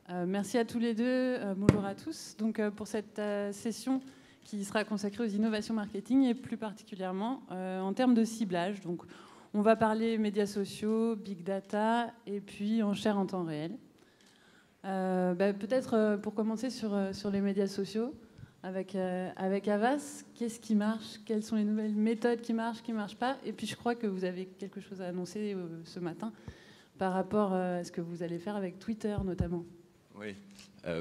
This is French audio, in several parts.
Merci à tous les deux. Bonjour à tous. Donc, pour cette session qui sera consacrée aux innovations marketing et plus particulièrement en termes de ciblage. Donc, on va parler médias sociaux, big data et puis enchères en temps réel. Peut-être pour commencer sur les médias sociaux avec Havas, qu'est-ce qui marche? Quelles sont les nouvelles méthodes qui marchent pas? Et puis je crois que vous avez quelque chose à annoncer ce matin par rapport à ce que vous allez faire avec Twitter notamment. Oui,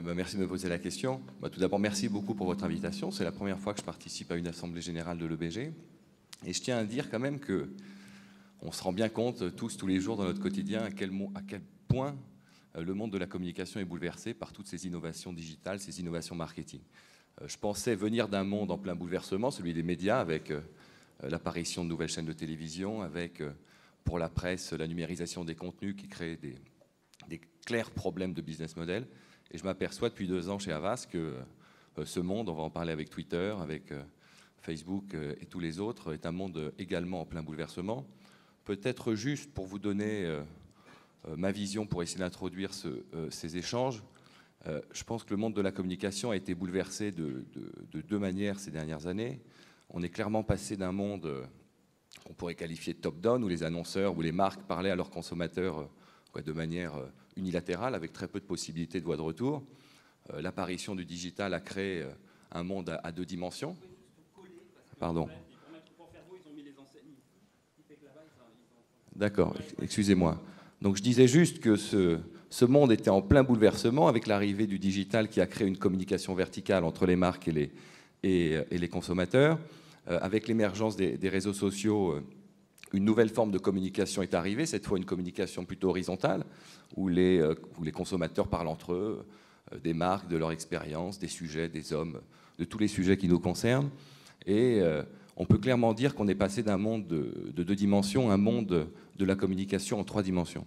merci de me poser la question. Tout d'abord, merci beaucoup pour votre invitation. C'est la première fois que je participe à une assemblée générale de l'EBG. Et je tiens à dire quand même qu'on se rend bien compte tous les jours dans notre quotidien à quel point le monde de la communication est bouleversé par toutes ces innovations digitales, ces innovations marketing. Je pensais venir d'un monde en plein bouleversement, celui des médias, avec l'apparition de nouvelles chaînes de télévision, avec, pour la presse, la numérisation des contenus qui crée des clairs problèmes de business model. Et je m'aperçois depuis 2 ans chez Havas que ce monde, on va en parler avec Twitter, avec Facebook et tous les autres, est un monde également en plein bouleversement. Peut-être juste pour vous donner ma vision, pour essayer d'introduire ces échanges, je pense que le monde de la communication a été bouleversé de 2 manières ces dernières années. On est clairement passé d'un monde qu'on pourrait qualifier de top-down, où les annonceurs ou les marques parlaient à leurs consommateurs de manière unilatérale, avec très peu de possibilités de voie de retour. L'apparition du digital a créé un monde à 2 dimensions. Pardon. D'accord, excusez-moi. Donc je disais juste que ce monde était en plein bouleversement avec l'arrivée du digital qui a créé une communication verticale entre les marques et les consommateurs. Avec l'émergence des réseaux sociaux, une nouvelle forme de communication est arrivée, cette fois une communication plutôt horizontale, où les consommateurs parlent entre eux, des marques, de leur expérience, des sujets, des hommes, de tous les sujets qui nous concernent. Et on peut clairement dire qu'on est passé d'un monde de 2 dimensions à un monde de la communication en 3 dimensions.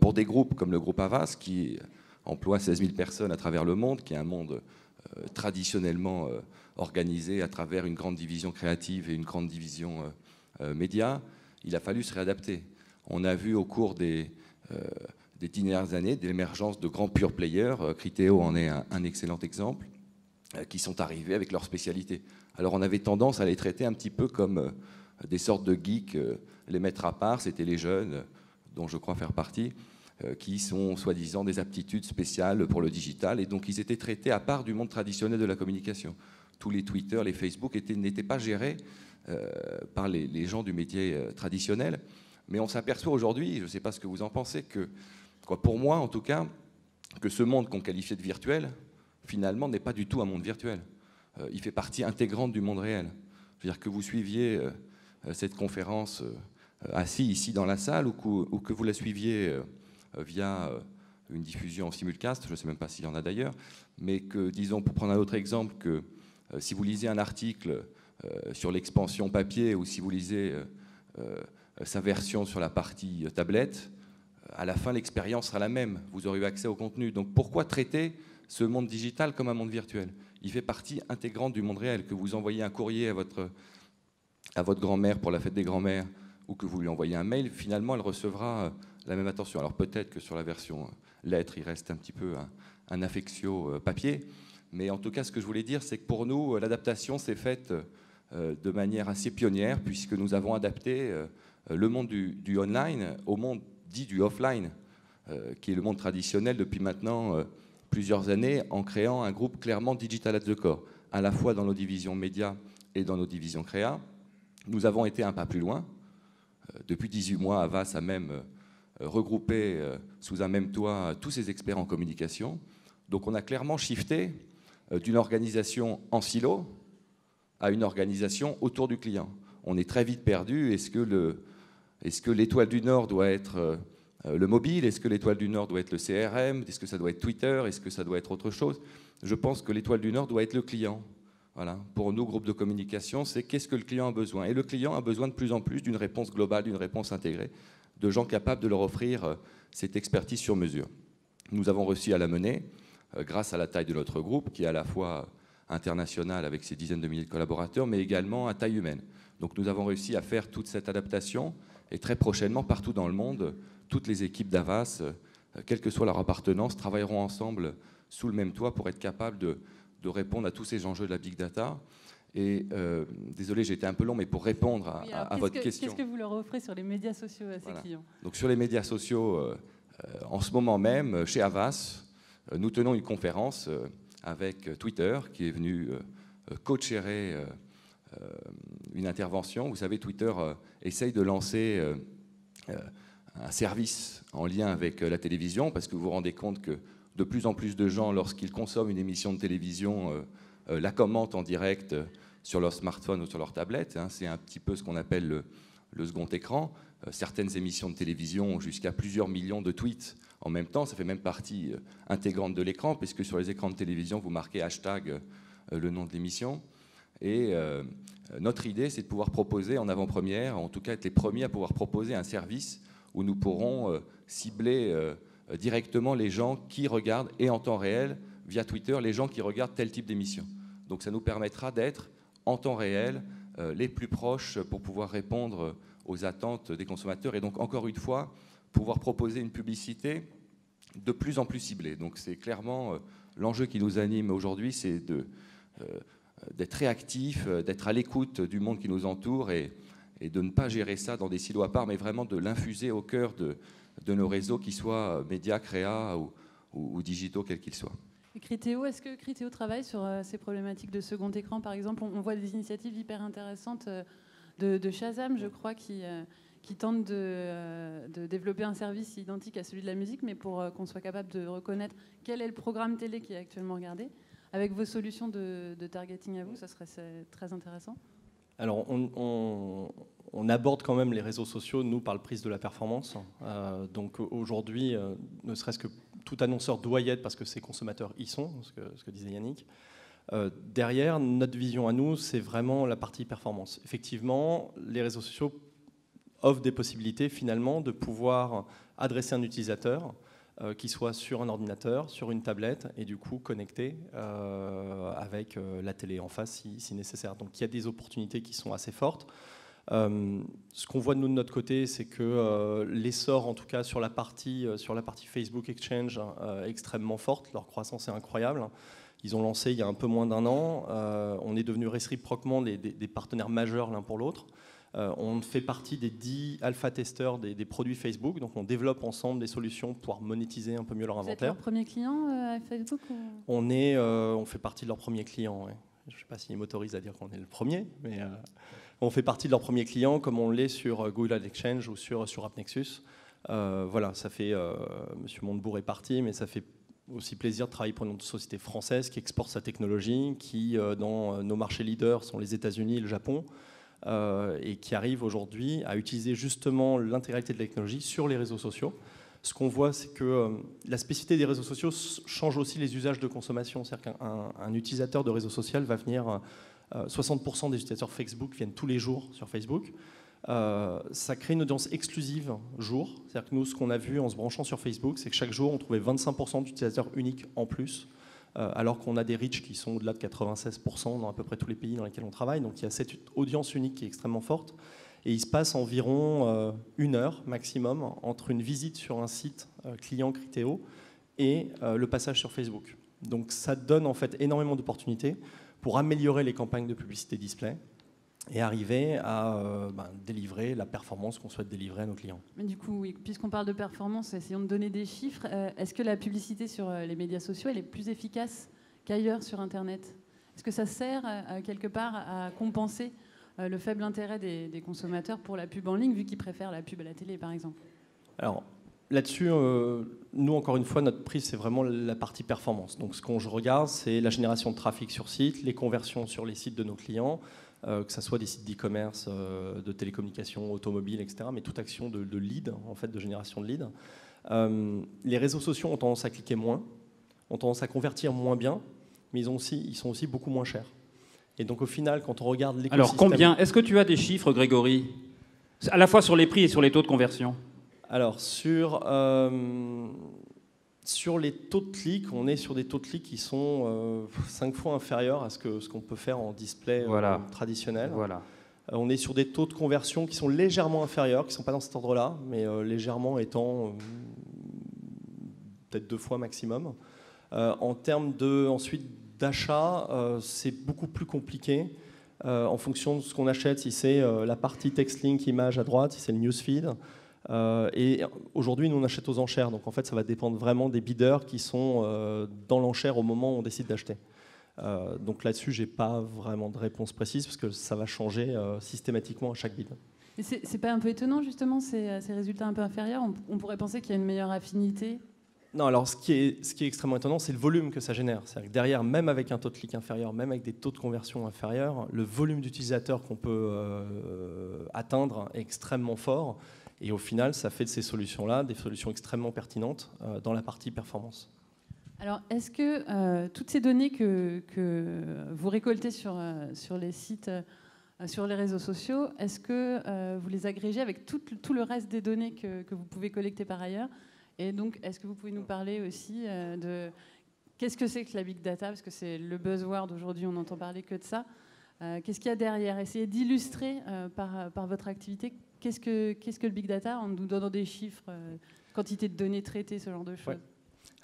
Pour des groupes comme le groupe Havas, qui emploie 16 000 personnes à travers le monde, qui est un monde traditionnellement organisé à travers une grande division créative et une grande division média, il a fallu se réadapter. On a vu au cours des dernières années l'émergence de grands pure players, Criteo en est un excellent exemple, qui sont arrivés avec leur spécialité. Alors on avait tendance à les traiter un petit peu comme des sortes de geeks, les mettre à part, c'était les jeunes, dont je crois faire partie, qui sont soi-disant des aptitudes spéciales pour le digital, et donc ils étaient traités à part du monde traditionnel de la communication. Tous les Twitter, les Facebook n'étaient pas gérés par les gens du métier traditionnel, mais on s'aperçoit aujourd'hui, je ne sais pas ce que vous en pensez, que, pour moi en tout cas, que ce monde qu'on qualifiait de virtuel, finalement n'est pas du tout un monde virtuel. Il fait partie intégrante du monde réel. Je veux dire que vous suiviez cette conférence assis ici dans la salle ou que vous la suiviez via une diffusion en simulcast, je ne sais même pas s'il y en a d'ailleurs, mais que, disons, pour prendre un autre exemple, que si vous lisez un article sur l'expansion papier ou si vous lisez sa version sur la partie tablette, à la fin l'expérience sera la même, vous aurez eu accès au contenu. Donc pourquoi traiter ce monde digital comme un monde virtuel? Il fait partie intégrante du monde réel. Que vous envoyez un courrier à votre grand-mère pour la fête des grands-mères ou que vous lui envoyez un mail, finalement elle recevra la même attention. Alors peut-être que sur la version lettre, il reste un petit peu un affectio papier, mais en tout cas ce que je voulais dire, c'est que pour nous, l'adaptation s'est faite de manière assez pionnière, puisque nous avons adapté le monde du online au monde dit du offline, qui est le monde traditionnel depuis maintenant plusieurs années, en créant un groupe clairement digital at the core, à la fois dans nos divisions médias et dans nos divisions créa. Nous avons été un pas plus loin. Depuis 18 mois, Havas a même regroupé sous un même toit tous ses experts en communication. Donc on a clairement shifté d'une organisation en silo à une organisation autour du client. On est très vite perdu. Est-ce que l'étoile du Nord doit être le mobile? Est-ce que l'étoile du Nord doit être le CRM? Est-ce que ça doit être Twitter? Est-ce que ça doit être autre chose? Je pense que l'étoile du Nord doit être le client. Voilà. Pour nous, groupe de communication, c'est qu'est-ce que le client a besoin. Et le client a besoin de plus en plus d'une réponse globale, d'une réponse intégrée, de gens capables de leur offrir cette expertise sur mesure. Nous avons réussi à la mener grâce à la taille de notre groupe, qui est à la fois international avec ses dizaines de milliers de collaborateurs, mais également à taille humaine. Donc nous avons réussi à faire toute cette adaptation, et très prochainement, partout dans le monde, toutes les équipes d'Havas quelle que soit leur appartenance, travailleront ensemble sous le même toit pour être capables de répondre à tous ces enjeux de la big data. Et désolé, j'ai été un peu long, mais pour répondre à votre question. Qu'est-ce que vous leur offrez sur les médias sociaux à ces clients? Donc sur les médias sociaux, en ce moment même, chez Havas, nous tenons une conférence avec Twitter qui est venu co-chairer une intervention. Vous savez, Twitter essaye de lancer un service en lien avec la télévision, parce que vous vous rendez compte que de plus en plus de gens, lorsqu'ils consomment une émission de télévision, la commentent en direct sur leur smartphone ou sur leur tablette. C'est un petit peu ce qu'on appelle le second écran. Certaines émissions de télévision ont jusqu'à plusieurs millions de tweets en même temps. Ça fait même partie intégrante de l'écran, puisque sur les écrans de télévision, vous marquez hashtag le nom de l'émission. Et notre idée, c'est de pouvoir proposer en avant-première, en tout cas être les premiers à pouvoir proposer un service où nous pourrons cibler directement les gens qui regardent, et en temps réel, via Twitter, les gens qui regardent tel type d'émission. Donc ça nous permettra d'être en temps réel les plus proches pour pouvoir répondre aux attentes des consommateurs et donc encore une fois pouvoir proposer une publicité de plus en plus ciblée. Donc c'est clairement l'enjeu qui nous anime aujourd'hui, c'est d'être réactif, d'être à l'écoute du monde qui nous entoure et de ne pas gérer ça dans des silos à part, mais vraiment de l'infuser au cœur de nos réseaux, qu'ils soient médias, créa ou digitaux, quels qu'ils soient. Et Criteo, est-ce que Criteo travaille sur ces problématiques de second écran, par exemple? On voit des initiatives hyper intéressantes de Shazam, je crois, qui tente de développer un service identique à celui de la musique, mais pour qu'on soit capable de reconnaître quel est le programme télé qui est actuellement regardé. Avec vos solutions de targeting à vous, ça serait très intéressant. Alors, on aborde quand même les réseaux sociaux, nous, par le prisme de la performance. Donc aujourd'hui, ne serait-ce que tout annonceur doit y être parce que ses consommateurs y sont, ce que disait Yannick. Derrière, notre vision à nous, c'est vraiment la partie performance. Effectivement, les réseaux sociaux offrent des possibilités finalement de pouvoir adresser un utilisateur qui soit sur un ordinateur, sur une tablette et du coup connecté avec la télé en face si nécessaire. Donc il y a des opportunités qui sont assez fortes. Ce qu'on voit de nous de notre côté, c'est que l'essor, en tout cas sur la partie Facebook Exchange, extrêmement forte. Leur croissance est incroyable. Ils ont lancé il y a un peu moins d'un an. On est devenus réciproquement des partenaires majeurs l'un pour l'autre. On fait partie des 10 alpha-testeurs des produits Facebook. Donc on développe ensemble des solutions pour pouvoir monétiser un peu mieux leur inventaire. Vous êtes leur premier client à Facebook ou... On fait partie de leurs premiers clients. Ouais. Je ne sais pas s'ils m'autorisent à dire qu'on est le premier, mais on fait partie de leurs premiers clients comme on l'est sur Google Ad Exchange ou sur AppNexus. Voilà, ça fait... Monsieur Montebourg est parti, mais ça fait aussi plaisir de travailler pour une société française qui exporte sa technologie, qui dans nos marchés leaders sont les États-Unis et le Japon, et qui arrive aujourd'hui à utiliser justement l'intégralité de la technologie sur les réseaux sociaux. Ce qu'on voit, c'est que la spécificité des réseaux sociaux change aussi les usages de consommation. C'est-à-dire qu'un utilisateur de réseau social va venir... 60% des utilisateurs Facebook viennent tous les jours sur Facebook. Ça crée une audience exclusive jour. C'est-à-dire que nous, ce qu'on a vu en se branchant sur Facebook, c'est que chaque jour, on trouvait 25% d'utilisateurs uniques en plus, alors qu'on a des reach qui sont au-delà de 96% dans à peu près tous les pays dans lesquels on travaille. Donc il y a cette audience unique qui est extrêmement forte. Et il se passe environ 1 heure maximum entre une visite sur un site client Criteo et le passage sur Facebook. Donc ça donne en fait énormément d'opportunités pour améliorer les campagnes de publicité display et arriver à délivrer la performance qu'on souhaite délivrer à nos clients. Mais du coup, oui, puisqu'on parle de performance, essayons de donner des chiffres. Est-ce que la publicité sur les médias sociaux elle est plus efficace qu'ailleurs sur Internet? Est-ce que ça sert quelque part à compenser le faible intérêt des consommateurs pour la pub en ligne, vu qu'ils préfèrent la pub à la télé, par exemple? Alors, là-dessus, nous, encore une fois, notre prix, c'est vraiment la partie performance. Donc, ce qu'on regarde, c'est la génération de trafic sur site, les conversions sur les sites de nos clients, que ce soit des sites d'e-commerce, de télécommunications, automobiles, etc., mais toute action de lead, en fait, de génération de lead. Les réseaux sociaux ont tendance à cliquer moins, ont tendance à convertir moins bien, mais ils sont aussi beaucoup moins chers. Et donc, au final, quand on regarde l'écosystème... Alors, combien? Est-ce que tu as des chiffres, Grégory? À la fois sur les prix et sur les taux de conversion? Alors, sur les taux de clic, on est sur des taux de clic qui sont 5 fois inférieurs à ce qu'on peut faire en display traditionnel. Voilà. On est sur des taux de conversion qui sont légèrement inférieurs, qui ne sont pas dans cet ordre-là, mais légèrement étant peut-être 2 fois maximum. En termes ensuite d'achat, c'est beaucoup plus compliqué en fonction de ce qu'on achète, si c'est la partie text link image à droite, si c'est le newsfeed. Et aujourd'hui, nous on achète aux enchères, donc en fait ça va dépendre vraiment des bidders qui sont dans l'enchère au moment où on décide d'acheter. Donc là-dessus, j'ai pas vraiment de réponse précise parce que ça va changer systématiquement à chaque bid. Et c'est pas un peu étonnant justement ces résultats un peu inférieurs? On pourrait penser qu'il y a une meilleure affinité. Non, alors ce qui est extrêmement étonnant, c'est le volume que ça génère. C'est-à-dire que derrière, même avec un taux de clic inférieur, même avec des taux de conversion inférieurs, le volume d'utilisateurs qu'on peut atteindre est extrêmement fort. Et au final, ça fait de ces solutions-là des solutions extrêmement pertinentes dans la partie performance. Alors, est-ce que toutes ces données que vous récoltez sur les sites, sur les réseaux sociaux, est-ce que vous les agrégez avec tout le reste des données que vous pouvez collecter par ailleurs? Et donc, est-ce que vous pouvez nous parler aussi de qu'est-ce que c'est que la big data? Parce que c'est le buzzword aujourd'hui, on n'entend parler que de ça. Qu'est-ce qu'il y a derrière? Essayez d'illustrer par votre activité qu'est-ce que le big data en nous donnant des chiffres, quantité de données traitées, ce genre de choses. Ouais.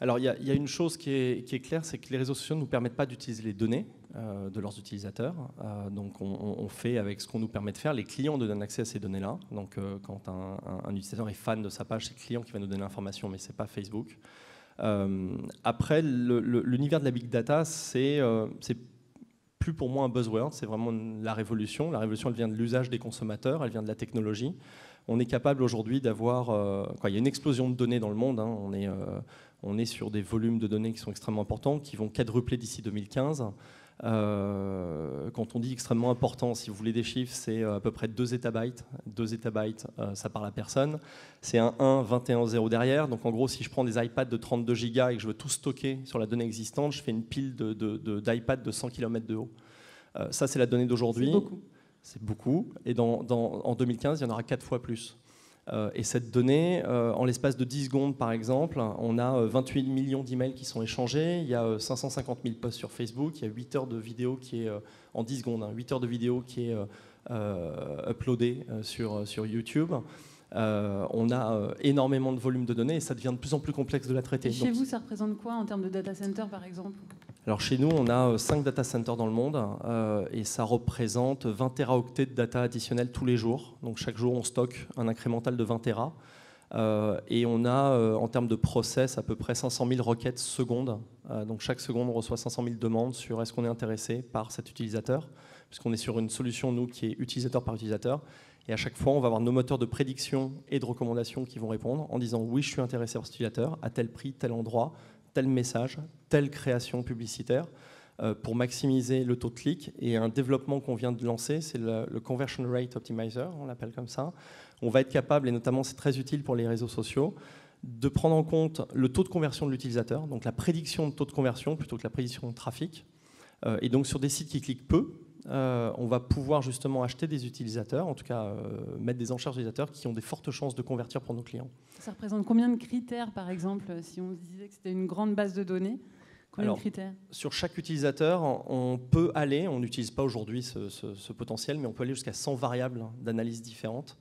Alors, il y a une chose qui est claire, c'est que les réseaux sociaux ne nous permettent pas d'utiliser les données de leurs utilisateurs. Donc, on fait avec ce qu'on nous permet de faire. Les clients nous donnent accès à ces données-là. Donc, quand un utilisateur est fan de sa page, c'est le client qui va nous donner l'information, mais ce n'est pas Facebook. Après, l'univers de la big data, c'est plus pour moi un buzzword, c'est vraiment la révolution. La révolution, elle vient de l'usage des consommateurs, elle vient de la technologie. On est capable aujourd'hui d'avoir... il y a une explosion de données dans le monde. Hein. On est sur des volumes de données qui sont extrêmement importants, qui vont quadrupler d'ici 2015. Quand on dit extrêmement important, si vous voulez des chiffres, c'est à peu près 2 zettabytes. 2 zettabytes, ça parle à personne. C'est un 1, 21, 0 derrière. Donc en gros, si je prends des iPads de 32 gigas et que je veux tout stocker sur la donnée existante, je fais une pile d'iPads de 100 km de haut. Ça, c'est la donnée d'aujourd'hui. C'est beaucoup. C'est beaucoup. Et en 2015, il y en aura 4 fois plus. Et cette donnée, en l'espace de 10 secondes par exemple, on a 28 millions d'emails qui sont échangés, il y a 550 000 posts sur Facebook, il y a 8 heures de vidéo qui est, en 10 secondes, 8 heures de vidéo qui est uploadée sur YouTube. On a énormément de volume de données et ça devient de plus en plus complexe de la traiter. Et chez vous, ça représente quoi en termes de data center par exemple? Alors chez nous, on a 5 data centers dans le monde et ça représente 20 téraoctets de data additionnels tous les jours. Donc chaque jour, on stocke un incrémental de 20 téra. Et on a, en termes de process, à peu près 500 000 requêtes secondes. Donc chaque seconde, on reçoit 500 000 demandes sur est-ce qu'on est intéressé par cet utilisateur, puisqu'on est sur une solution, nous, qui est utilisateur par utilisateur. Et à chaque fois, on va avoir nos moteurs de prédiction et de recommandation qui vont répondre en disant oui, je suis intéressé par cet utilisateur, à tel prix, tel endroit, tel message, telle création publicitaire, pour maximiser le taux de clic. Et un développement qu'on vient de lancer, c'est le Conversion Rate Optimizer, on l'appelle comme ça. On va être capable, et notamment c'est très utile pour les réseaux sociaux, de prendre en compte le taux de conversion de l'utilisateur, donc la prédiction de taux de conversion plutôt que la prédiction de trafic. Et donc sur des sites qui cliquent peu, on va pouvoir justement acheter des utilisateurs, en tout cas mettre des enchères d'utilisateurs qui ont des fortes chances de convertir pour nos clients. Ça représente combien de critères, par exemple, si on se disait que c'était une grande base de données? Combien de critères? Sur chaque utilisateur, on peut aller, on n'utilise pas aujourd'hui ce potentiel, mais on peut aller jusqu'à 100 variables d'analyse différentes.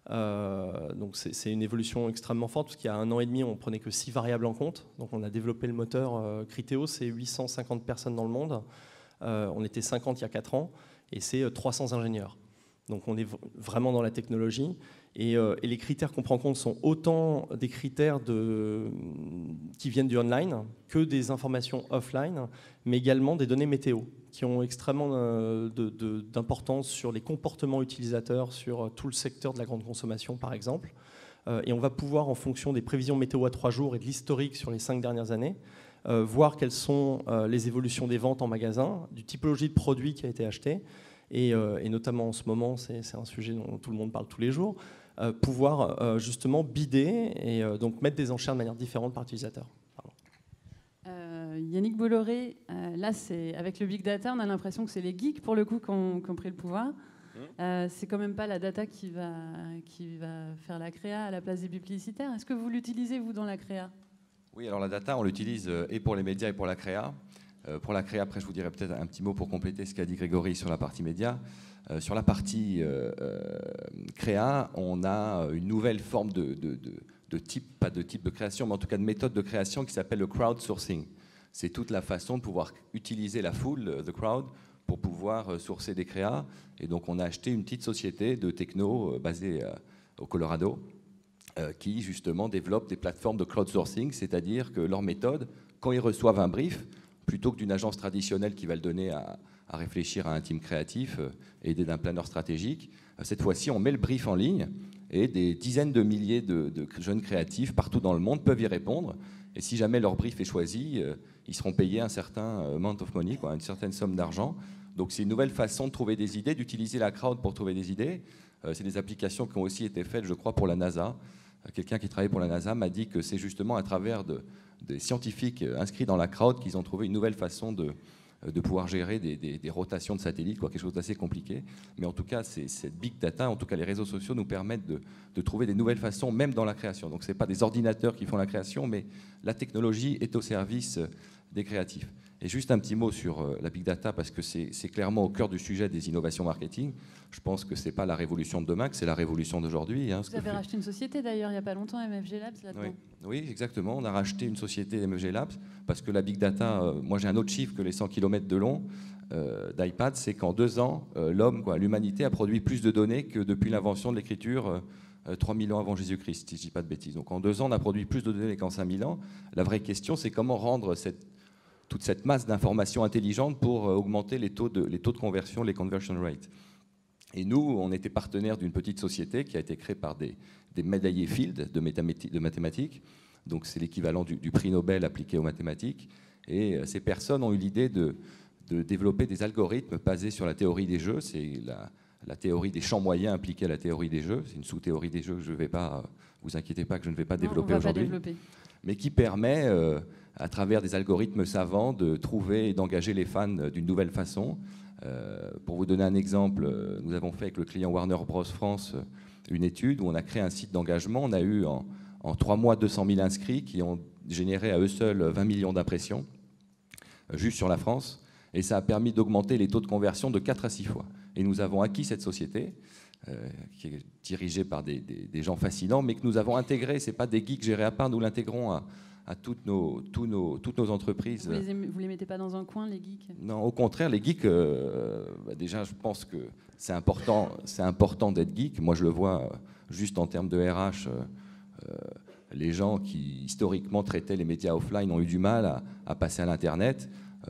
Donc c'est une évolution extrêmement forte, parce qu'il y a 1 an et demi, on ne prenait que 6 variables en compte. Donc on a développé le moteur Criteo, c'est 850 personnes dans le monde. On était 50 il y a 4 ans, et c'est 300 ingénieurs. Donc on est vraiment dans la technologie. Et les critères qu'on prend en compte sont autant des critères qui viennent du online que des informations offline, mais également des données météo qui ont extrêmement d'importance sur les comportements utilisateurs, sur tout le secteur de la grande consommation par exemple. Et on va pouvoir, en fonction des prévisions météo à 3 jours et de l'historique sur les 5 dernières années, voir quelles sont les évolutions des ventes en magasin, du typologie de produit qui a été acheté, et notamment en ce moment, c'est un sujet dont tout le monde parle tous les jours, pouvoir justement bider et donc mettre des enchères de manière différente par utilisateur. Yannick Bolloré, là, avec le big data, on a l'impression que c'est les geeks pour le coup qui ont pris le pouvoir. C'est quand même pas la data qui va faire la créa à la place des publicitaires. Est-ce que vous l'utilisez, vous, dans la créa? Oui, alors la data, on l'utilise et pour les médias et pour la créa. Pour la créa, après, je vous dirais peut-être un petit mot pour compléter ce qu'a dit Grégory sur la partie média. Sur la partie créa, on a une nouvelle forme de type, pas de type de création, mais en tout cas de méthode de création qui s'appelle le crowdsourcing. C'est toute la façon de pouvoir utiliser la foule, the crowd, pour pouvoir sourcer des créas. Et donc on a acheté une petite société de techno basée au Colorado qui justement développe des plateformes de crowdsourcing, c'est-à-dire que leur méthode, quand ils reçoivent un brief, plutôt que d'une agence traditionnelle qui va le donner à réfléchir à un team créatif aidé d'un planeur stratégique, cette fois-ci on met le brief en ligne et des dizaines de milliers de jeunes créatifs partout dans le monde peuvent y répondre. Et si jamais leur brief est choisi, ils seront payés un certain amount of money, une certaine somme d'argent. Donc c'est une nouvelle façon de trouver des idées, d'utiliser la crowd pour trouver des idées. C'est des applications qui ont aussi été faites, je crois, pour la NASA. Quelqu'un qui travaille pour la NASA m'a dit que c'est justement à travers des scientifiques inscrits dans la crowd qu'ils ont trouvé une nouvelle façon de pouvoir gérer des rotations de satellites, quelque chose d'assez compliqué. Mais en tout cas, cette big data, en tout cas les réseaux sociaux nous permettent de trouver des nouvelles façons, même dans la création. Donc ce n'est pas des ordinateurs qui font la création, mais la technologie est au service des créatifs. Et juste un petit mot sur la big data, parce que c'est clairement au cœur du sujet des innovations marketing. Je pense que ce n'est pas la révolution de demain, que c'est la révolution d'aujourd'hui. Vous avez racheté une société d'ailleurs il n'y a pas longtemps, MFG Labs, là-dedans. Oui, exactement. On a racheté une société MFG Labs, parce que la big data, moi j'ai un autre chiffre que les 100 km de long d'iPad, c'est qu'en 2 ans, l'humanité a produit plus de données que depuis l'invention de l'écriture 3000 ans avant Jésus-Christ, si je ne dis pas de bêtises. Donc en 2 ans, on a produit plus de données qu'en 5000 ans. La vraie question, c'est comment rendre toute cette masse d'informations intelligentes pour augmenter les taux de conversion, les conversion rates. Et nous, on était partenaire d'une petite société qui a été créée par des médaillés Field de mathématiques. Donc c'est l'équivalent du prix Nobel appliqué aux mathématiques. Et ces personnes ont eu l'idée de développer des algorithmes basés sur la théorie des jeux. C'est la théorie des champs moyens appliquée à la théorie des jeux. C'est une sous-théorie des jeux que je ne vais pas, vous inquiétez pas, que je ne vais pas développer aujourd'hui. Mais qui permet, à travers des algorithmes savants, de trouver et d'engager les fans d'une nouvelle façon. Pour vous donner un exemple, nous avons fait avec le client Warner Bros. France une étude où on a créé un site d'engagement. On a eu en 3 mois 200 000 inscrits qui ont généré à eux seuls 20 millions d'impressions, juste sur la France. Et ça a permis d'augmenter les taux de conversion de 4 à 6 fois. Et nous avons acquis cette société, qui est dirigée par des gens fascinants, mais que nous avons intégré. Ce n'est pas des geeks gérés à part, nous l'intégrons à toutes nos entreprises. Vous les mettez pas dans un coin, les geeks? Non, au contraire, les geeks, déjà, je pense que c'est important d'être geek. Moi, je le vois juste en termes de RH. Les gens qui, historiquement, traitaient les médias offline ont eu du mal à passer à l'Internet,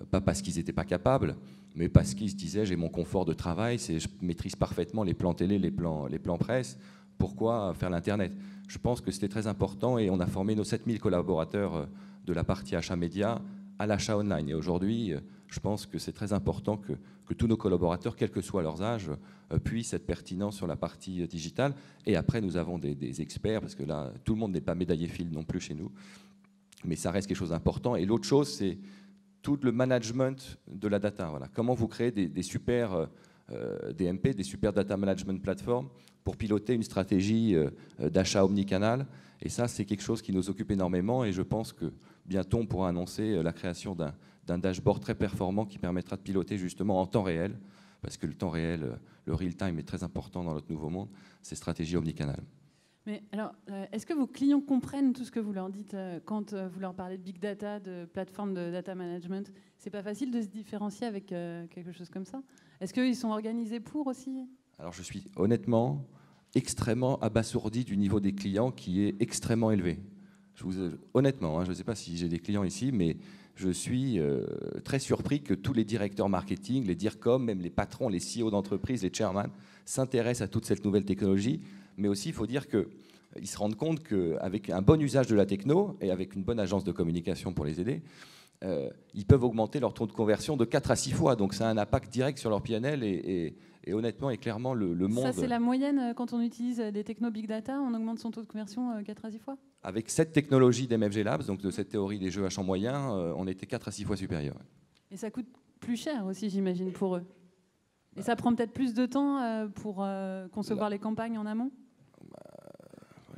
pas parce qu'ils n'étaient pas capables, mais parce qu'ils se disaient, j'ai mon confort de travail, je maîtrise parfaitement les plans télé, les plans presse, pourquoi faire l'Internet? Je pense que c'était très important et on a formé nos 7000 collaborateurs de la partie achat média à l'achat online. Et aujourd'hui, je pense que c'est très important que tous nos collaborateurs, quel que soit leurs âges, puissent être pertinents sur la partie digitale. Et après, nous avons des experts, parce que là, tout le monde n'est pas médaillé Field non plus chez nous, mais ça reste quelque chose d'important. Et l'autre chose, c'est tout le management de la data. Voilà. Comment vous créez des super DMP, des super data management platforms, pour piloter une stratégie d'achat omnicanal. Et ça, c'est quelque chose qui nous occupe énormément. Et je pense que bientôt, on pourra annoncer la création d'un dashboard très performant qui permettra de piloter justement en temps réel, parce que le temps réel, le real-time est très important dans notre nouveau monde, ces stratégies omnicanales. Mais alors, est-ce que vos clients comprennent tout ce que vous leur dites quand vous leur parlez de big data, de plateforme de data management? C'est pas facile de se différencier avec quelque chose comme ça? Est-ce qu'ils sont organisés pour aussi? Alors, je suis honnêtement extrêmement abasourdi du niveau des clients qui est extrêmement élevé. Honnêtement, je ne sais pas si j'ai des clients ici, mais je suis très surpris que tous les directeurs marketing, les DIRCOM, même les patrons, les CEO d'entreprise, les chairman, s'intéressent à toute cette nouvelle technologie. Mais aussi, il faut dire qu'ils se rendent compte qu'avec un bon usage de la techno et avec une bonne agence de communication pour les aider, ils peuvent augmenter leur taux de conversion de 4 à 6 fois. Donc ça a un impact direct sur leur PNL et honnêtement et clairement le monde... Ça, c'est la moyenne quand on utilise des techno big data, on augmente son taux de conversion 4 à 6 fois? Avec cette technologie d'MFG Labs, donc de cette théorie des jeux à champ moyen, on était 4 à 6 fois supérieur. Et ça coûte plus cher aussi, j'imagine, pour eux. Et ça prend peut-être plus de temps pour concevoir les campagnes en amont?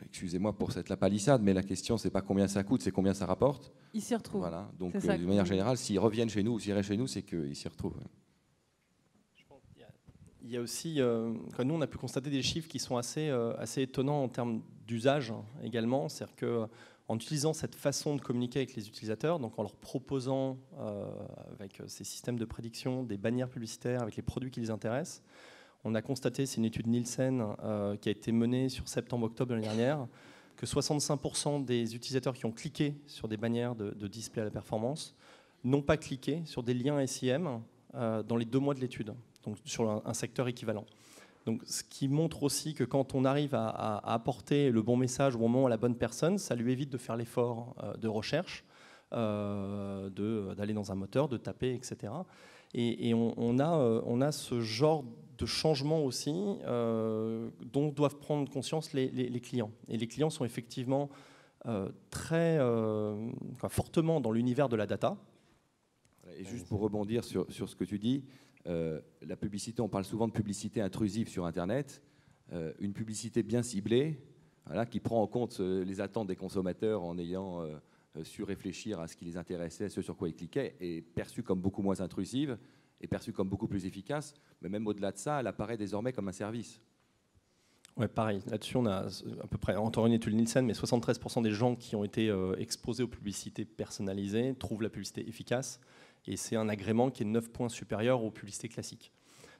Excusez-moi pour cette palissade, mais la question, c'est pas combien ça coûte, c'est combien ça rapporte. Ils s'y retrouvent. Voilà. Donc, de manière générale, s'ils reviennent chez nous ou s'ils iraient chez nous, c'est qu'ils s'y retrouvent. Il y a aussi, nous on a pu constater des chiffres qui sont assez étonnants en termes d'usage également. C'est-à-dire qu'en utilisant cette façon de communiquer avec les utilisateurs, donc en leur proposant avec ces systèmes de prédiction des bannières publicitaires avec les produits qui les intéressent, on a constaté, c'est une étude Nielsen qui a été menée sur septembre-octobre de l'année dernière, que 65% des utilisateurs qui ont cliqué sur des bannières de display à la performance n'ont pas cliqué sur des liens SIM dans les 2 mois de l'étude, donc sur un secteur équivalent. Donc, ce qui montre aussi que quand on arrive à apporter le bon message au bon moment à la bonne personne, ça lui évite de faire l'effort de recherche, d'aller dans un moteur, de taper, etc. Et on a ce genre de changement aussi dont doivent prendre conscience les clients. Et les clients sont effectivement fortement dans l'univers de la data. Et juste pour rebondir sur ce que tu dis, la publicité, on parle souvent de publicité intrusive sur Internet. Une publicité bien ciblée, voilà, qui prend en compte les attentes des consommateurs en ayant su réfléchir à ce qui les intéressait, ce sur quoi ils cliquaient, est perçue comme beaucoup moins intrusive, est perçue comme beaucoup plus efficace, mais même au-delà de ça, elle apparaît désormais comme un service. Ouais, pareil. Là-dessus, on a à peu près, encore une étude Nielsen, mais 73% des gens qui ont été exposés aux publicités personnalisées trouvent la publicité efficace. Et c'est un agrément qui est 9 points supérieur aux publicités classiques.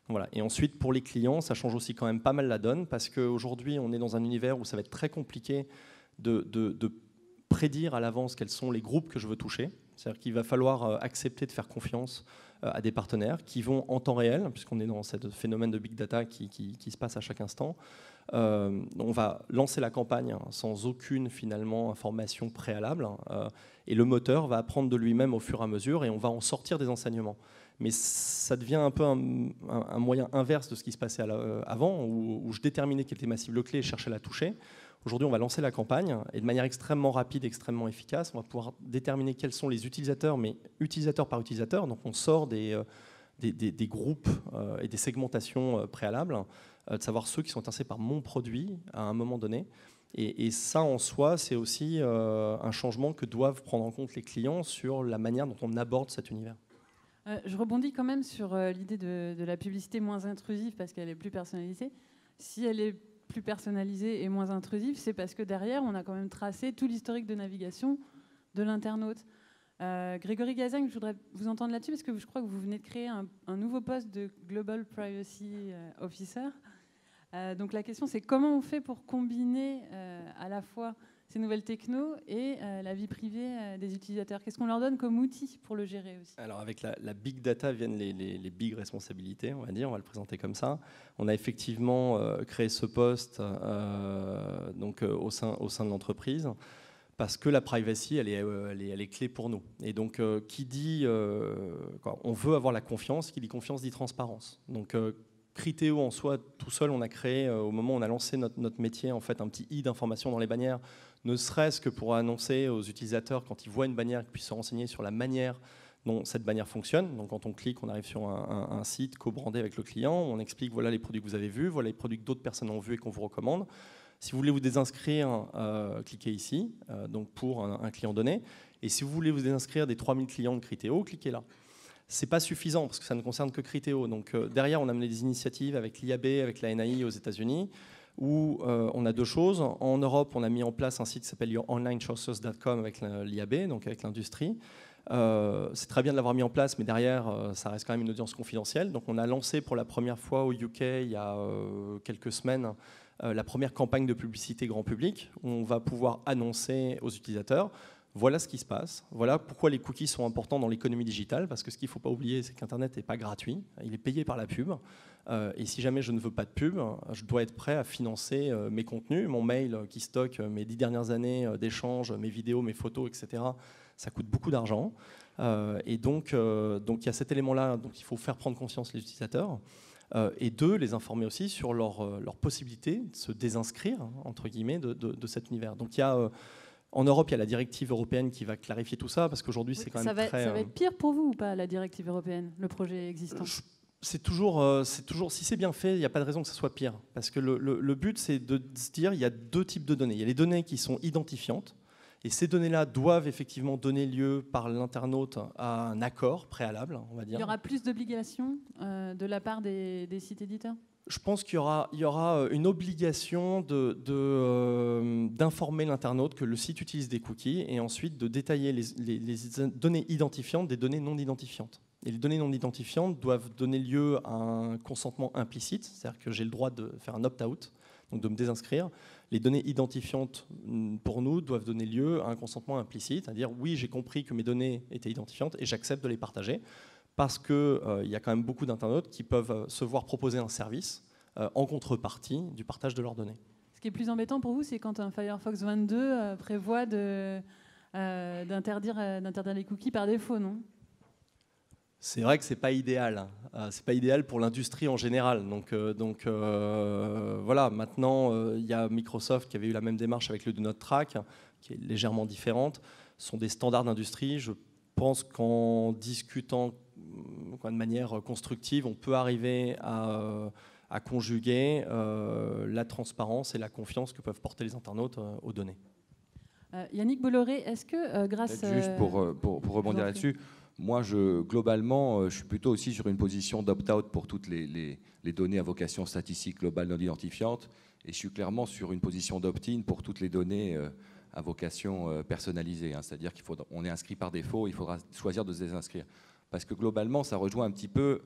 Donc voilà. Et ensuite, pour les clients, ça change aussi quand même pas mal la donne, parce qu'aujourd'hui, on est dans un univers où ça va être très compliqué de prédire à l'avance quels sont les groupes que je veux toucher. C'est-à-dire qu'il va falloir accepter de faire confiance à des partenaires qui vont en temps réel, puisqu'on est dans ce phénomène de big data qui se passe à chaque instant. On va lancer la campagne sans aucune finalement information préalable et le moteur va apprendre de lui-même au fur et à mesure et on va en sortir des enseignements. Mais ça devient un peu un moyen inverse de ce qui se passait avant où je déterminais quelle était ma cible clé et cherchais à la toucher. Aujourd'hui, on va lancer la campagne et de manière extrêmement rapide, extrêmement efficace, on va pouvoir déterminer quels sont les utilisateurs, mais utilisateur par utilisateur. Donc on sort des groupes et des segmentations préalables, de savoir ceux qui sont intéressés par mon produit à un moment donné. Et ça, en soi, c'est aussi un changement que doivent prendre en compte les clients sur la manière dont on aborde cet univers. Je rebondis quand même sur l'idée de la publicité moins intrusive parce qu'elle est plus personnalisée. Si elle est plus personnalisée et moins intrusive, c'est parce que derrière, on a quand même tracé tout l'historique de navigation de l'internaute. Grégory Gazagne, je voudrais vous entendre là-dessus parce que je crois que vous venez de créer un nouveau poste de Global Privacy Officer. Donc la question, c'est comment on fait pour combiner à la fois ces nouvelles technos et la vie privée des utilisateurs? Qu'est-ce qu'on leur donne comme outil pour le gérer aussi? Alors avec la big data viennent les big responsabilités, on va dire, on va le présenter comme ça. On a effectivement créé ce poste donc, au sein de l'entreprise parce que la privacy, elle est clé pour nous. Et donc qui dit, on veut avoir la confiance, qui dit confiance dit transparence. Donc Criteo en soi, tout seul, on a créé, au moment où on a lancé notre métier, en fait, un petit i d'information dans les bannières, ne serait-ce que pour annoncer aux utilisateurs, quand ils voient une bannière, qu'ils puissent se renseigner sur la manière dont cette bannière fonctionne. Donc quand on clique, on arrive sur un site co-brandé avec le client, on explique voilà les produits que vous avez vus, voilà les produits que d'autres personnes ont vus et qu'on vous recommande. Si vous voulez vous désinscrire, cliquez ici, donc pour un client donné. Et si vous voulez vous désinscrire des 3000 clients de Criteo, cliquez là. C'est pas suffisant parce que ça ne concerne que Criteo. Donc derrière, on a mené des initiatives avec l'IAB, avec la NAI aux États-Unis, où on a deux choses. En Europe, on a mis en place un site qui s'appelle youronlinesources.com avec l'IAB, donc avec l'industrie. C'est très bien de l'avoir mis en place, mais derrière, ça reste quand même une audience confidentielle. Donc on a lancé pour la première fois au UK il y a quelques semaines la première campagne de publicité grand public, où on va pouvoir annoncer aux utilisateurs voilà ce qui se passe, voilà pourquoi les cookies sont importants dans l'économie digitale, parce que ce qu'il ne faut pas oublier, c'est qu'Internet n'est pas gratuit, il est payé par la pub, et si jamais je ne veux pas de pub, je dois être prêt à financer mes contenus, mon mail qui stocke mes 10 dernières années d'échanges, mes vidéos, mes photos, etc., ça coûte beaucoup d'argent, et donc il y a cet élément-là, donc il faut faire prendre conscience les utilisateurs, et deux, les informer aussi sur leur possibilité de se désinscrire, entre guillemets, de cet univers. Donc il y a... En Europe, il y a la directive européenne qui va clarifier tout ça, parce qu'aujourd'hui, c'est quand même très... Ça va être pire pour vous ou pas, la directive européenne, le projet existant? C'est toujours, si c'est bien fait, il n'y a pas de raison que ce soit pire. Parce que le but, c'est de se dire, il y a deux types de données. Il y a les données qui sont identifiantes, Et ces données-là doivent effectivement donner lieu par l'internaute à un accord préalable, on va dire. Il y aura plus d'obligations de la part des sites éditeurs ? Je pense qu'il y aura une obligation d'informer l'internaute que le site utilise des cookies et ensuite de détailler les données identifiantes des données non identifiantes. Et les données non identifiantes doivent donner lieu à un consentement implicite, c'est-à-dire que j'ai le droit de faire un opt-out, donc de me désinscrire. Les données identifiantes, pour nous, doivent donner lieu à un consentement implicite, c'est-à-dire oui, j'ai compris que mes données étaient identifiantes et j'accepte de les partager. Parce qu'il y a quand même beaucoup d'internautes qui peuvent se voir proposer un service en contrepartie du partage de leurs données. Ce qui est plus embêtant pour vous, c'est quand un Firefox 22 prévoit d'interdire les cookies par défaut, non ? C'est vrai que ce n'est pas idéal. C'est pas idéal pour l'industrie en général. Donc voilà, maintenant, il y a Microsoft qui avait eu la même démarche avec le Do Not Track, qui est légèrement différente. Ce sont des standards d'industrie. Je pense qu'en discutant de manière constructive, on peut arriver à conjuguer la transparence et la confiance que peuvent porter les internautes aux données. Yannick Bolloré, est-ce que grâce... Juste pour rebondir là-dessus, moi, globalement, je suis plutôt aussi sur une position d'opt-out pour toutes les données à vocation statistique globale non identifiante, et je suis clairement sur une position d'opt-in pour toutes les données à vocation personnalisée. C'est-à-dire qu'on est inscrit par défaut, il faudra choisir de se désinscrire. Parce que globalement, ça rejoint un petit peu,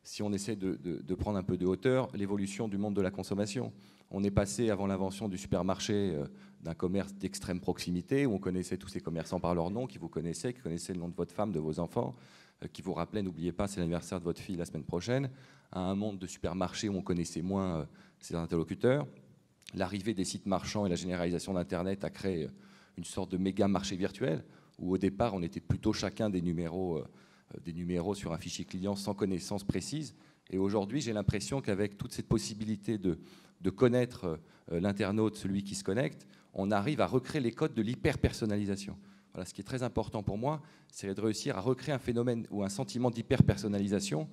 si on essaie de prendre un peu de hauteur, l'évolution du monde de la consommation. On est passé, avant l'invention du supermarché, d'un commerce d'extrême proximité, où on connaissait tous ces commerçants par leur nom, qui vous connaissaient, qui connaissaient le nom de votre femme, de vos enfants, qui vous rappelaient, n'oubliez pas, c'est l'anniversaire de votre fille la semaine prochaine, à un monde de supermarchés où on connaissait moins ses interlocuteurs. L'arrivée des sites marchands et la généralisation d'Internet a créé une sorte de méga marché virtuel, où au départ, on était plutôt chacun des numéros sur un fichier client sans connaissance précise. Et aujourd'hui, j'ai l'impression qu'avec toute cette possibilité de connaître l'internaute, celui qui se connecte, on arrive à recréer les codes de l'hyper-personnalisation. Voilà, ce qui est très important pour moi, c'est de réussir à recréer un phénomène ou un sentiment d'hyper-personnalisation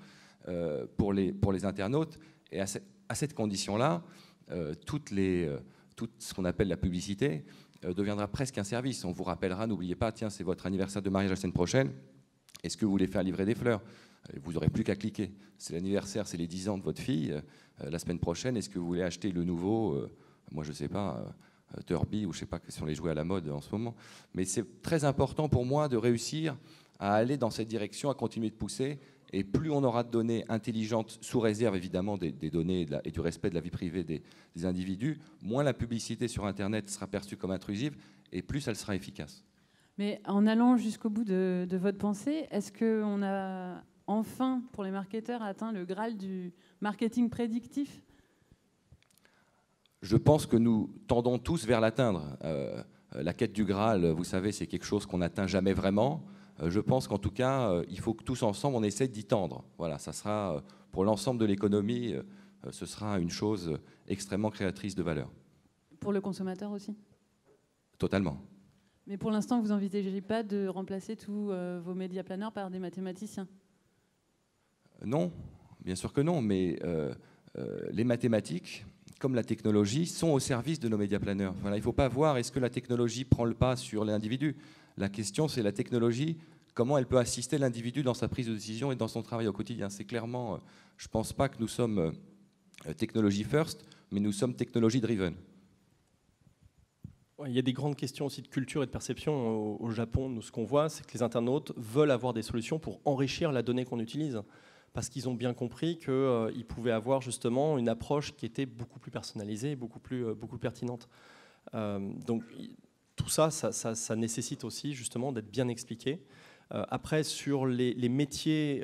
pour les internautes. Et à cette condition-là, tout ce qu'on appelle la publicité deviendra presque un service. On vous rappellera, n'oubliez pas, tiens, c'est votre anniversaire de mariage la semaine prochaine. Est-ce que vous voulez faire livrer des fleurs ? Vous n'aurez plus qu'à cliquer. C'est l'anniversaire, c'est les 10 ans de votre fille. La semaine prochaine, est-ce que vous voulez acheter le nouveau, moi je ne sais pas, Turby, ou je ne sais pas quels sont les jouets à la mode en ce moment. Mais c'est très important pour moi de réussir à aller dans cette direction, à continuer de pousser. Et plus on aura de données intelligentes, sous réserve évidemment des données et du respect de la vie privée des individus, moins la publicité sur Internet sera perçue comme intrusive et plus elle sera efficace. Mais en allant jusqu'au bout de votre pensée, est-ce qu'on a enfin, pour les marketeurs, atteint le Graal du marketing prédictif ? Je pense que nous tendons tous vers l'atteindre. La quête du Graal, vous savez, c'est quelque chose qu'on n'atteint jamais vraiment. Je pense qu'en tout cas, il faut que tous ensemble, on essaie d'y tendre. Voilà, ça sera, pour l'ensemble de l'économie, ce sera une chose extrêmement créatrice de valeur. Pour le consommateur aussi ? Totalement. Mais pour l'instant, vous n'envisagez pas de remplacer tous vos médias planeurs par des mathématiciens ? Non, bien sûr que non, mais les mathématiques, comme la technologie, sont au service de nos médias planeurs. Voilà, il ne faut pas voir est-ce que la technologie prend le pas sur l'individu. La question, c'est la technologie, comment elle peut assister l'individu dans sa prise de décision et dans son travail au quotidien. C'est clairement, je ne pense pas que nous sommes technology first, mais nous sommes technology driven. Il y a des grandes questions aussi de culture et de perception au Japon. Nous, ce qu'on voit, c'est que les internautes veulent avoir des solutions pour enrichir la donnée qu'on utilise, parce qu'ils ont bien compris qu'ils pouvaient avoir justement une approche qui était beaucoup plus personnalisée, beaucoup plus pertinente. Donc tout ça nécessite aussi justement d'être bien expliqué. Après, sur les métiers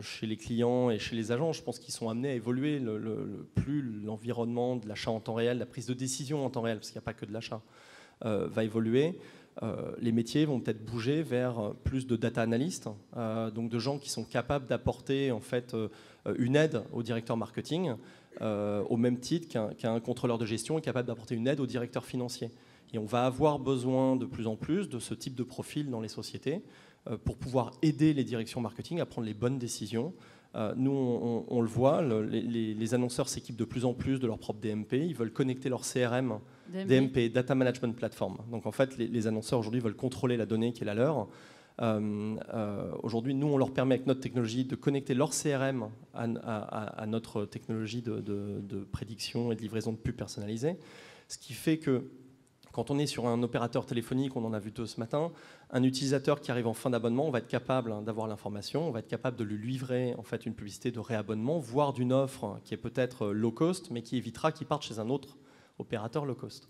chez les clients et chez les agents, je pense qu'ils sont amenés à évoluer. Plus l'environnement de l'achat en temps réel, la prise de décision en temps réel, parce qu'il n'y a pas que de l'achat, va évoluer, les métiers vont peut-être bouger vers plus de data analystes, donc de gens qui sont capables d'apporter en fait une aide au directeur marketing, au même titre qu'un contrôleur de gestion est capable d'apporter une aide au directeur financier. Et on va avoir besoin de plus en plus de ce type de profil dans les sociétés pour pouvoir aider les directions marketing à prendre les bonnes décisions Nous, on le voit, les annonceurs s'équipent de plus en plus de leur propre DMP. Ils veulent connecter leur CRM, DMP, Data Management Platform. Donc en fait, les annonceurs aujourd'hui veulent contrôler la donnée qui est la leur. Aujourd'hui, nous, on leur permet avec notre technologie de connecter leur CRM à notre technologie de prédiction et de livraison de pubs personnalisées. Ce qui fait que quand on est sur un opérateur téléphonique, on en a vu 2 ce matin, un utilisateur qui arrive en fin d'abonnement, on va être capable d'avoir l'information, on va être capable de lui livrer en fait une publicité de réabonnement, voire d'une offre qui est peut-être low cost, mais qui évitera qu'il parte chez un autre opérateur low cost.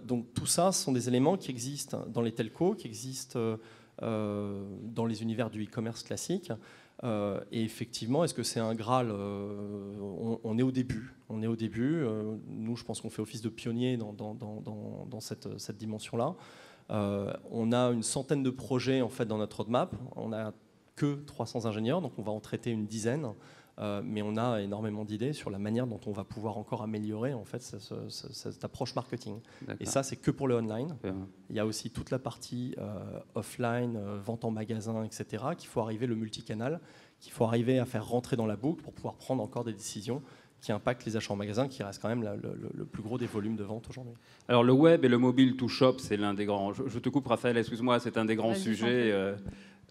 Donc tout ça, ce sont des éléments qui existent dans les telcos, qui existent dans les univers du e-commerce classique. Et effectivement, est-ce que c'est un Graal? On est au début. On est au début. Nous, je pense qu'on fait office de pionnier dans cette dimension-là. On a une centaine de projets en fait, dans notre roadmap. On n'a que 300 ingénieurs, donc on va en traiter une dizaine. Mais on a énormément d'idées sur la manière dont on va pouvoir encore améliorer en fait, cette approche marketing. Et ça, c'est que pour le online. Il y a aussi toute la partie offline, vente en magasin, etc., qu'il faut arriver, le multicanal, qu'il faut arriver à faire rentrer dans la boucle pour pouvoir prendre encore des décisions qui impactent les achats en magasin, qui reste quand même le plus gros des volumes de vente aujourd'hui. Alors le web et le mobile to shop, c'est l'un des grands... Je te coupe Raphaël, excuse-moi, c'est un des grands sujets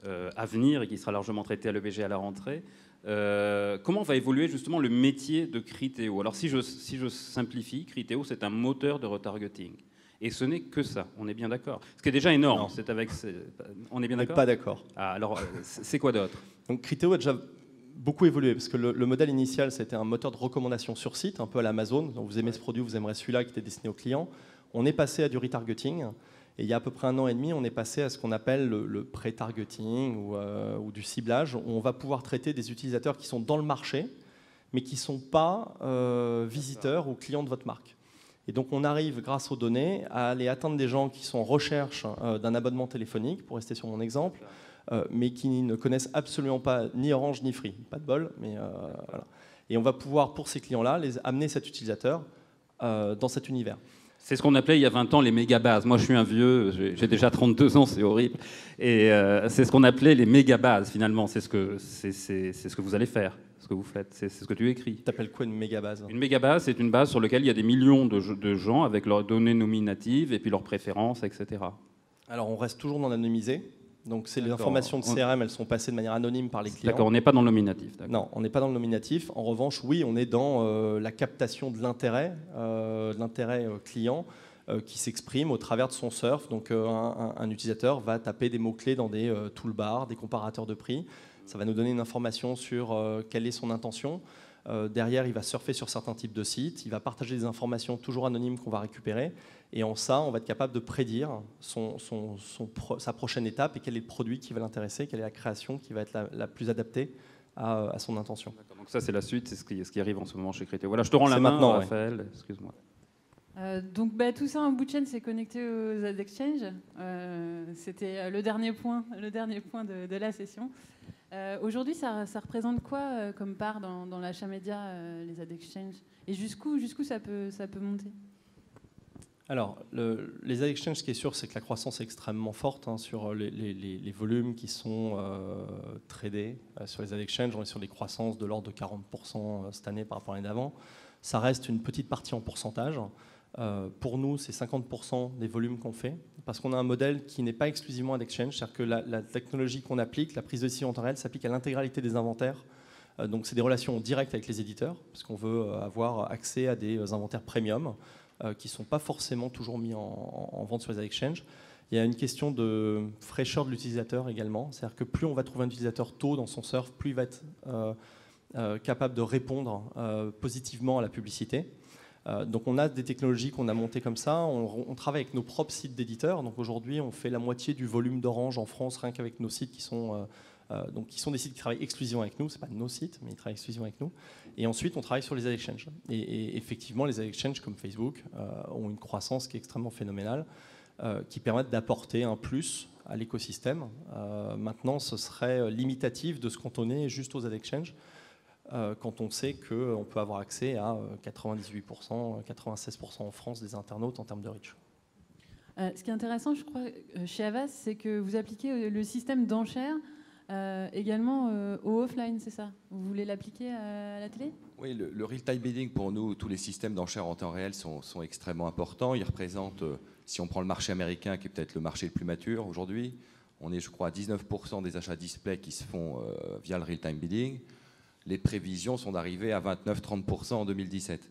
à venir et qui sera largement traité à l'EBG à la rentrée. Comment va évoluer justement le métier de Criteo? Alors si je simplifie, Criteo c'est un moteur de retargeting. Et ce n'est que ça, on est bien d'accord. Ce qui est déjà énorme, on est bien d'accord? Pas d'accord. Ah, alors c'est quoi d'autre? Donc Criteo a déjà beaucoup évolué, parce que le modèle initial c'était un moteur de recommandation sur site, un peu à l'Amazon. Donc vous aimez ce produit, vous aimerez celui-là qui était destiné aux clients. On est passé à du retargeting. Et il y a à peu près 1 an et demi, on est passé à ce qu'on appelle le pré-targeting ou du ciblage, où on va pouvoir traiter des utilisateurs qui sont dans le marché, mais qui ne sont pas visiteurs ou clients de votre marque. Et donc on arrive, grâce aux données, à aller atteindre des gens qui sont en recherche d'un abonnement téléphonique, pour rester sur mon exemple, mais qui ne connaissent absolument pas ni Orange ni Free. Pas de bol, mais voilà. Et on va pouvoir, pour ces clients-là, amener cet utilisateur dans cet univers. C'est ce qu'on appelait il y a 20 ans les mégabases. Moi, je suis un vieux, j'ai déjà 32 ans, c'est horrible. Et c'est ce qu'on appelait les mégabases, finalement. C'est ce que vous allez faire, ce que vous faites. C'est ce que tu écris. Tu appelles quoi une mégabase? Une mégabase, c'est une base sur laquelle il y a des millions de gens avec leurs données nominatives et puis leurs préférences, etc. Alors, on reste toujours dans l'anonymisé. Donc, les informations de CRM, elles sont passées de manière anonyme par les clients. D'accord, on n'est pas dans le nominatif. Non, on n'est pas dans le nominatif. En revanche, oui, on est dans la captation de l'intérêt client qui s'exprime au travers de son surf. Donc, un utilisateur va taper des mots-clés dans des toolbars, des comparateurs de prix. Ça va nous donner une information sur quelle est son intention. Derrière, il va surfer sur certains types de sites. Il va partager des informations toujours anonymes qu'on va récupérer. Et en ça, on va être capable de prédire sa prochaine étape et quel est le produit qui va l'intéresser, quelle est la création qui va être la plus adaptée à son intention. Donc ça, c'est la suite, c'est ce qui arrive en ce moment chez Criteo. Voilà, je te rends la main, maintenant, Raphaël. Ouais. Excuse-moi. Donc tout ça en bout de chaîne, c'est connecté aux ad exchange. C'était le dernier point de la session. Aujourd'hui, ça représente quoi comme part dans l'achat média, les ad exchange? Et jusqu'où ça peut monter? Alors, les ad exchange, ce qui est sûr, c'est que la croissance est extrêmement forte sur les volumes qui sont tradés sur les ad exchange. On est sur des croissances de l'ordre de 40% cette année par rapport à l'année d'avant. Ça reste une petite partie en pourcentage. Pour nous, c'est 50% des volumes qu'on fait, parce qu'on a un modèle qui n'est pas exclusivement ad exchange, c'est-à-dire que la technologie qu'on applique, la prise de décision en temps réel, s'applique à l'intégralité des inventaires. Donc c'est des relations directes avec les éditeurs, parce qu'on veut avoir accès à des inventaires premium qui ne sont pas forcément toujours mis en vente sur les ad exchange. Il y a une question de fraîcheur de l'utilisateur également, c'est-à-dire que plus on va trouver un utilisateur tôt dans son surf, plus il va être capable de répondre positivement à la publicité. Donc on a des technologies qu'on a montées comme ça, on travaille avec nos propres sites d'éditeurs. Donc aujourd'hui, on fait la moitié du volume d'Orange en France, rien qu'avec nos sites qui sont des sites qui travaillent exclusivement avec nous. Ce n'est pas nos sites, mais ils travaillent exclusivement avec nous. Et ensuite, on travaille sur les ad exchange. Et effectivement, les ad exchange comme Facebook ont une croissance qui est extrêmement phénoménale, qui permettent d'apporter un plus à l'écosystème. Maintenant, ce serait limitatif de se cantonner juste aux ad exchange. Quand on sait qu'on peut avoir accès à 98%, 96% en France des internautes en termes de reach. Ce qui est intéressant, je crois, chez Havas, c'est que vous appliquez le système d'enchères Également au offline, c'est ça? Vous voulez l'appliquer à la télé? Oui, le real-time bidding, pour nous, tous les systèmes d'enchères en temps réel sont extrêmement importants. Ils représentent, si on prend le marché américain, qui est peut-être le marché le plus mature aujourd'hui, on est, je crois, à 19% des achats display qui se font via le real-time bidding. Les prévisions sont d'arriver à 29-30% en 2017.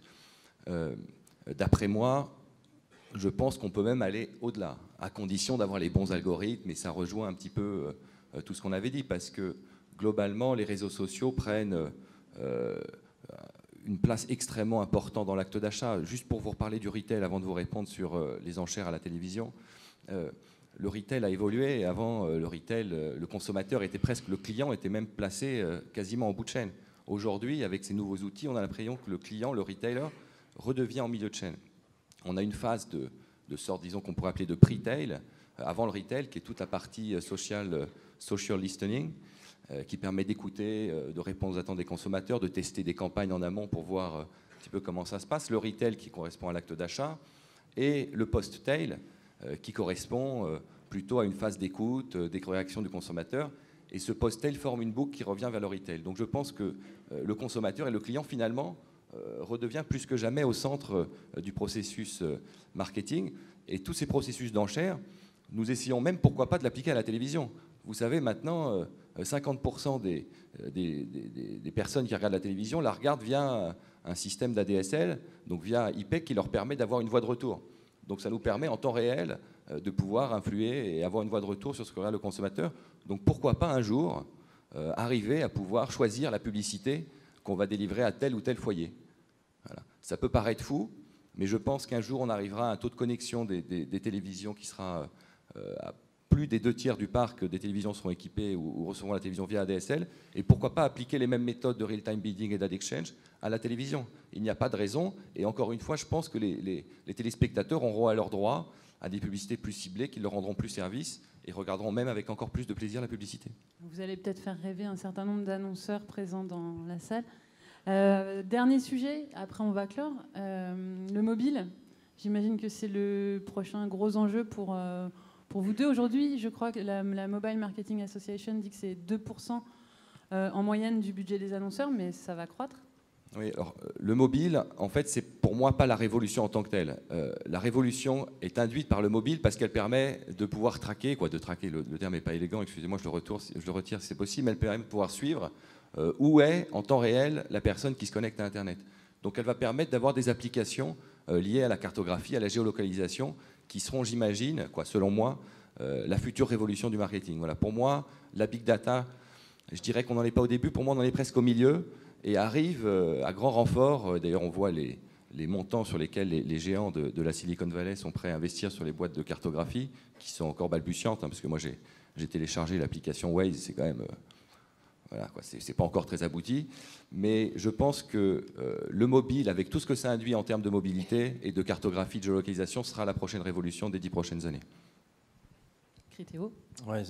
D'après moi, je pense qu'on peut même aller au-delà, à condition d'avoir les bons algorithmes, et ça rejoint un petit peu tout ce qu'on avait dit, parce que globalement, les réseaux sociaux prennent une place extrêmement importante dans l'acte d'achat. Juste pour vous reparler du retail, avant de vous répondre sur les enchères à la télévision, le retail a évolué, et avant, le retail, le consommateur était presque, le client était même placé quasiment en bout de chaîne. Aujourd'hui, avec ces nouveaux outils, on a l'impression que le client, le retailer, redevient en milieu de chaîne. On a une phase de sorte, disons, qu'on pourrait appeler de pre-tail, avant le retail, qui est toute la partie social listening, qui permet d'écouter, de répondre aux attentes des consommateurs, de tester des campagnes en amont pour voir un petit peu comment ça se passe. Le retail, qui correspond à l'acte d'achat, et le post-tail, qui correspond plutôt à une phase d'écoute, des réactions du consommateur. Et ce post-tail forme une boucle qui revient vers le retail. Donc je pense que le consommateur et le client, finalement, redevient plus que jamais au centre du processus marketing. Et tous ces processus d'enchères, nous essayons même, pourquoi pas, de l'appliquer à la télévision. Vous savez, maintenant, 50% des personnes qui regardent la télévision la regardent via un système d'ADSL, donc via IP, qui leur permet d'avoir une voie de retour. Donc ça nous permet en temps réel de pouvoir influer et avoir une voie de retour sur ce que regarde le consommateur. Donc pourquoi pas un jour arriver à pouvoir choisir la publicité qu'on va délivrer à tel ou tel foyer. Voilà. Ça peut paraître fou, mais je pense qu'un jour on arrivera à un taux de connexion des télévisions qui sera à plus des 2/3 du parc des télévisions seront équipées ou recevront la télévision via ADSL, et pourquoi pas appliquer les mêmes méthodes de real-time bidding et d'ad exchange à la télévision. Il n'y a pas de raison, et encore une fois, je pense que les téléspectateurs auront à leur droit à des publicités plus ciblées qui leur rendront plus service et regarderont même avec encore plus de plaisir la publicité. Vous allez peut-être faire rêver un certain nombre d'annonceurs présents dans la salle. Dernier sujet, après on va clore. Le mobile, j'imagine que c'est le prochain gros enjeu pour vous deux. Aujourd'hui, je crois que la Mobile Marketing Association dit que c'est 2% en moyenne du budget des annonceurs, mais ça va croître. Oui, alors le mobile, en fait, c'est pour moi pas la révolution en tant que telle. La révolution est induite par le mobile parce qu'elle permet de pouvoir traquer, le terme n'est pas élégant, excusez-moi, je le retire si c'est possible, mais elle permet de pouvoir suivre où est en temps réel la personne qui se connecte à Internet. Donc elle va permettre d'avoir des applications liées à la cartographie, à la géolocalisation, qui seront, j'imagine, selon moi, la future révolution du marketing. Voilà, pour moi, la big data, je dirais qu'on n'en est pas au début, pour moi on en est presque au milieu, et arrive à grand renfort. D'ailleurs, on voit les montants sur lesquels les géants de la Silicon Valley sont prêts à investir sur les boîtes de cartographie, qui sont encore balbutiantes, parce que moi j'ai téléchargé l'application Waze, c'est quand même... voilà, c'est pas encore très abouti, mais je pense que le mobile, avec tout ce que ça induit en termes de mobilité et de cartographie, de géolocalisation, sera la prochaine révolution des 10 prochaines années. Criteo. Ouais,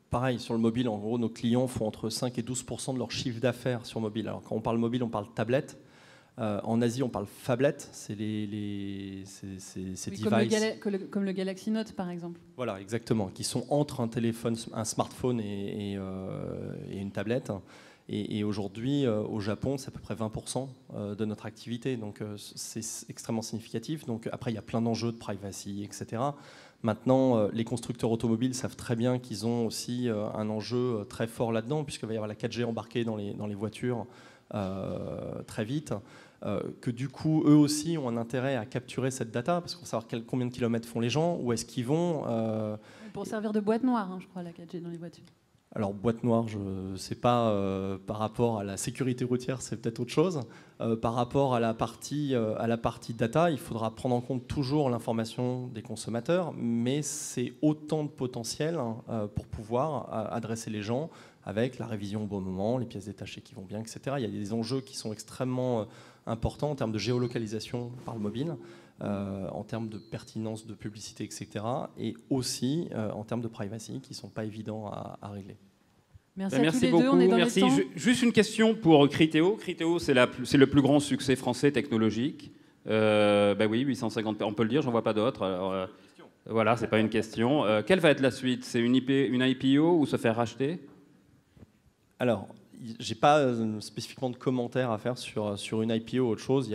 pareil, sur le mobile, en gros, nos clients font entre 5 et 12% de leur chiffre d'affaires sur mobile. Alors quand on parle mobile, on parle tablette. En Asie, on parle phablette, c'est ces devices. Comme le Galaxy Note, par exemple. Voilà, exactement, qui sont entre un téléphone, un smartphone et une tablette. Et aujourd'hui, au Japon, c'est à peu près 20% de notre activité. Donc c'est extrêmement significatif. Donc après, il y a plein d'enjeux de privacy, etc. Maintenant, les constructeurs automobiles savent très bien qu'ils ont aussi un enjeu très fort là-dedans, puisqu'il va y avoir la 4G embarquée dans les voitures très vite. Que du coup, eux aussi ont un intérêt à capturer cette data, parce qu'on va savoir combien de kilomètres font les gens, où est-ce qu'ils vont. Pour servir de boîte noire, je crois, la 4G dans les voitures. Alors, boîte noire, je ne sais pas, par rapport à la sécurité routière, c'est peut-être autre chose. Par rapport à la partie data, il faudra prendre en compte toujours l'information des consommateurs, mais c'est autant de potentiel pour pouvoir adresser les gens avec la révision au bon moment, les pièces détachées qui vont bien, etc. Il y a des enjeux qui sont extrêmement importants en termes de géolocalisation par le mobile, en termes de pertinence de publicité, etc. Et aussi en termes de privacy qui ne sont pas évidents à régler. Merci à tous les beaucoup. deux, on est dans Merci. le temps. Juste une question pour Criteo. Criteo, c'est le plus grand succès français technologique. Oui, 850, on peut le dire, j'en vois pas d'autres. Voilà, c'est pas une question. Quelle va être la suite? C'est une IPO ou se faire racheter? Alors, j'ai pas spécifiquement de commentaires à faire sur une IPO ou autre chose.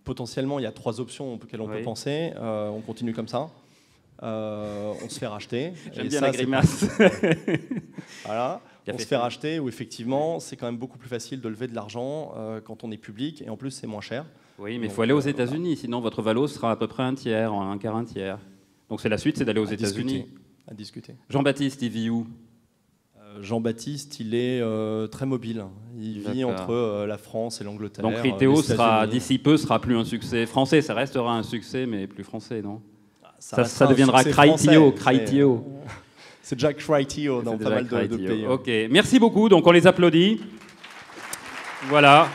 Potentiellement, il y a 3 options auxquelles on peut penser. On continue comme ça. On se fait racheter. J'aime bien la grimace. Voilà. On se fait racheter, où effectivement, c'est quand même beaucoup plus facile de lever de l'argent quand on est public, et en plus, c'est moins cher. Oui, mais il faut aller aux États-Unis, sinon votre valo sera à peu près un tiers, un quart, un tiers. Donc c'est la suite, c'est d'aller aux États-Unis. À discuter. Jean-Baptiste, il vit où? Jean-Baptiste, il est très mobile. Il vit entre la France et l'Angleterre. Donc Criteo d'ici peu sera plus un succès français. Ça restera un succès, mais plus français, non? Ça deviendra Criteo. C'est déjà Criteo dans pas mal de pays. Ok, merci beaucoup. Donc on les applaudit. Voilà.